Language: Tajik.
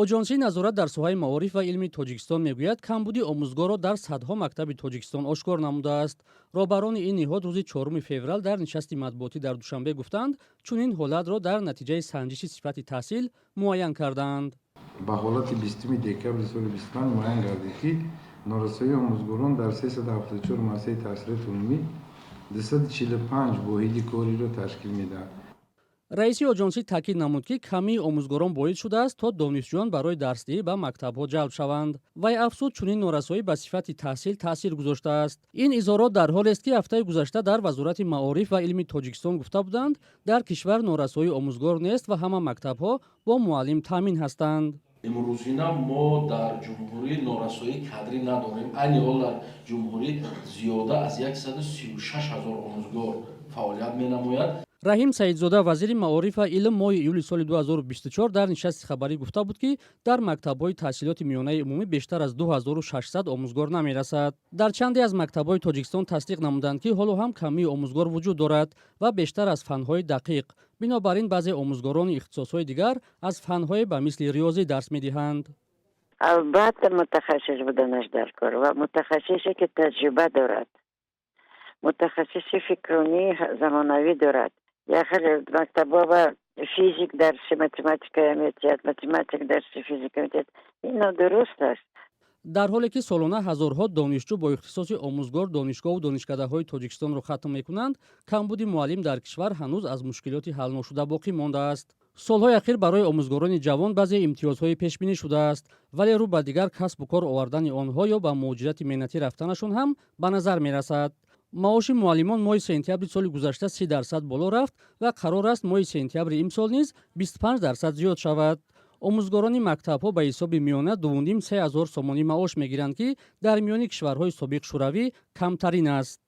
оҷонсии назорат дар соҳаи маориф ва илми Тоҷикистон мегӯяд, камбуди омӯзгорро дар садҳо мактаби Тоҷикистон ошкор намудааст. роҳбарони ин ниҳод рӯзи 4 феврал дар нишасти матбуотӣ дар Душанбе гуфтанд, чунин ҳолатро дар натиҷаи санҷиши сифати таҳсил муайян карданд. ба ҳолати 20 декабри соли 25 муайян гардид, ки норасоии омӯзгорон дар 374 муассисаи таҳсилоти умумӣ 245 воҳиди кориро ташкил медиҳад. раиси оҷонсӣ таъкид намуд, ки камии омӯзгорон боис шудааст, то донишҷӯён барои дарсдиҳӣ ба мактабҳо ҷалб шаванд. вай афзуд, чунин норасоӣ ба сифати таҳсил таъсир гузоштааст. ин изҳорот дар ҳолест, ки ҳафтаи гузашта дар вазорати маориф ва илми Тоҷикистон гуфта буданд, дар кишвар норасоии омӯзгор нест ва ҳама мактабҳо бо муаллим таъмин ҳастанд. имрӯзина мо дар ҷумҳурӣ норасоии кадрӣ надорем. айни ҳол дар ҷумҳурӣ зиёда аз 136 000 омӯзгор фаъолият менамояд. раҳим саидзода, вазири маориф ва илм, моҳи июли соли 2024 дар нишасти хабарӣ гуфта буд, ки дар мактабҳои таҳсилоти миёнаи умумӣ бештар аз 2600 омӯзгор намерасад. дар чанде аз мактабҳои Тоҷикистон тасдиқ намуданд, ки ҳоло ҳам камии омӯзгор вуҷуд дорад ва бештар аз фанҳои дақиқ. бинобар ин баъзе омӯзгорони ихтисосҳои дигар аз фанҳое ба мисли риёзӣ дарс медиҳанд. албатта мутахассис буданаш дар кор ва мутахассисе ки таҷриба дорад, мутахассиси фикрунии замонавӣ дорад. яхеле мактабҳо ва физик дарси математика метиҳад, математик дарси физика метиҳад. ин нодуруст аст. дар ҳоле ки солона ҳазорҳо донишҷӯ бо ихтисоси омӯзгор донишгоҳу донишкадаҳои Тоҷикистонро хатм мекунанд, камбуди муаллим дар кишвар ҳанӯз аз мушкилоти ҳалношуда боқӣ мондааст. солҳои ахир барои омӯзгорони ҷавон баъзе имтиёзҳое пешбинӣ шудааст, вале рӯ ба дигар касбу кор овардани онҳо ё ба муҳоҷирати меҳнатӣ рафтанашон ҳам ба назар мерасад. маоши муаллимон моҳи сентябри соли гузашта 30% боло рафт ва қарор аст моҳи сентябри имсол низ 25% зиёд шавад. омӯзгорони мактабҳо ба ҳисоби миёна 2,5-3 ҳазор сомонӣ маош мегиранд, ки дар миёни кишварҳои собиқ шӯравӣ камтарин аст.